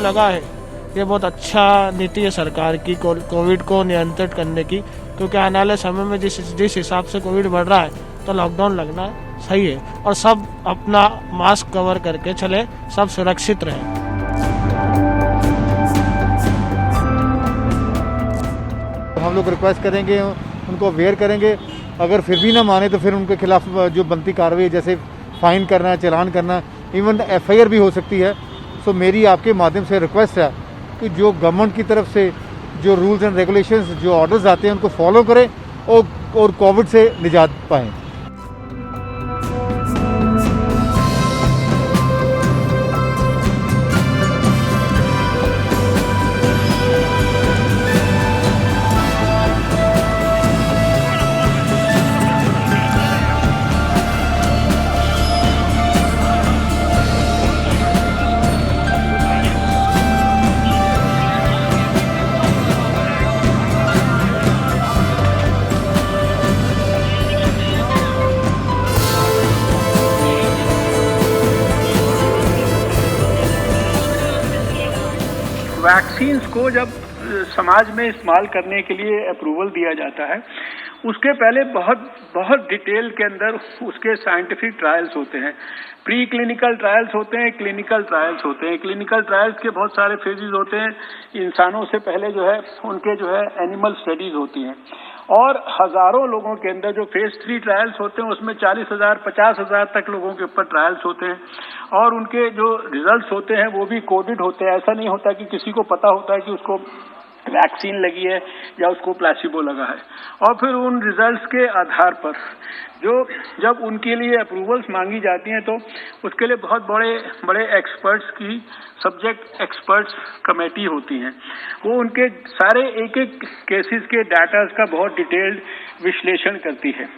लगा है ये बहुत अच्छा नीति है सरकार की कोविड को नियंत्रित करने की, क्योंकि आने वाले समय में जिस हिसाब से कोविड बढ़ रहा है तो लॉकडाउन लगना सही है और सब अपना मास्क कवर करके चले, सब सुरक्षित रहें। हम लोग रिक्वेस्ट करेंगे, उनको अवेयर करेंगे, अगर फिर भी ना माने तो फिर उनके खिलाफ जो बनती कार्रवाई जैसे फाइन करना, चालान करना, इवन FIR भी हो सकती है। सो मेरी आपके माध्यम से रिक्वेस्ट है कि जो गवर्नमेंट की तरफ से जो रूल्स एंड रेगुलेशंस, जो ऑर्डर्स आते हैं उनको फॉलो करें और कोविड से निजात पाएं। वैक्सीन्स को जब समाज में इस्तेमाल करने के लिए अप्रूवल दिया जाता है, उसके पहले बहुत डिटेल के अंदर उसके साइंटिफिक ट्रायल्स होते हैं, प्री क्लिनिकल ट्रायल्स होते हैं, क्लिनिकल ट्रायल्स होते हैं। क्लिनिकल ट्रायल्स के बहुत सारे फेजेस होते हैं, इंसानों से पहले जो है उनके जो है एनिमल स्टडीज होती हैं, और हजारों लोगों के अंदर जो फेज 3 ट्रायल्स होते हैं उसमें 40,000 50,000 तक लोगों के ऊपर ट्रायल्स होते हैं, और उनके जो रिजल्ट्स होते हैं वो भी कोडेड होते हैं। ऐसा नहीं होता कि किसी को पता होता है कि उसको वैक्सीन लगी है या उसको प्लेसिबो लगा है। और फिर उन रिजल्ट्स के आधार पर जब उनके लिए अप्रूवल्स मांगी जाती हैं तो उसके लिए बहुत बड़े एक्सपर्ट्स की सब्जेक्ट एक्सपर्ट्स कमेटी होती हैं। वो उनके सारे एक केसेस के डाटास का बहुत डिटेल्ड विश्लेषण करती है,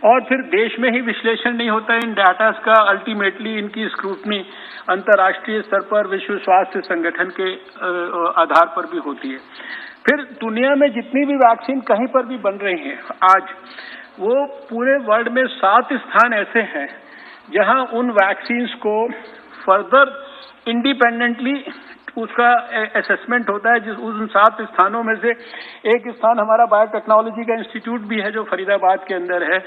और फिर देश में ही विश्लेषण नहीं होता इन डाटास का, अल्टीमेटली इनकी स्क्रूटनी अंतर्राष्ट्रीय स्तर पर विश्व स्वास्थ्य संगठन के आधार पर भी होती है। फिर दुनिया में जितनी भी वैक्सीन कहीं पर भी बन रही हैं आज, वो पूरे वर्ल्ड में 7 स्थान ऐसे हैं जहां उन वैक्सीन्स को फर्दर इंडिपेंडेंटली उसका असेसमेंट होता है। उन 7 स्थानों में से एक स्थान हमारा बायोटेक्नोलॉजी का इंस्टीट्यूट भी है जो फरीदाबाद के अंदर है।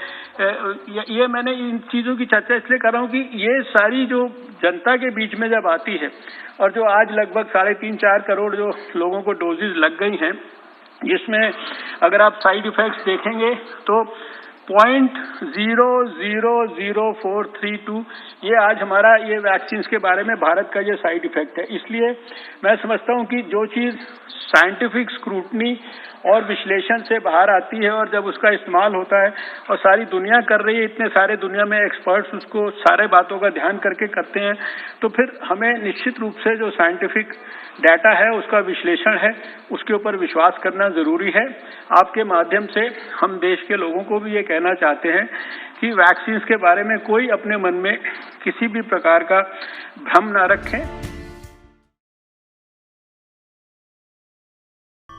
ये मैंने इन चीजों की चर्चा इसलिए कर रहा हूँ कि ये सारी जो जनता के बीच में जब आती है, और जो आज लगभग 3.5-4 करोड़ जो लोगों को डोजेज लग गई हैं, जिसमें अगर आप साइड इफेक्ट्स देखेंगे तो 0.000432 ये आज हमारा ये वैक्सीन के बारे में भारत का ये साइड इफेक्ट है। इसलिए मैं समझता हूँ कि जो चीज साइंटिफिक स्क्रूटनी और विश्लेषण से बाहर आती है और जब उसका इस्तेमाल होता है और सारी दुनिया कर रही है, इतने सारे दुनिया में एक्सपर्ट्स उसको सारे बातों का ध्यान करके करते हैं, तो फिर हमें निश्चित रूप से जो साइंटिफिक डाटा है उसका विश्लेषण है उसके ऊपर विश्वास करना जरूरी है। आपके माध्यम से हम देश के लोगों को भी ये कहना चाहते हैं कि वैक्सीन के बारे में कोई अपने मन में किसी भी प्रकार का भ्रम न रखें।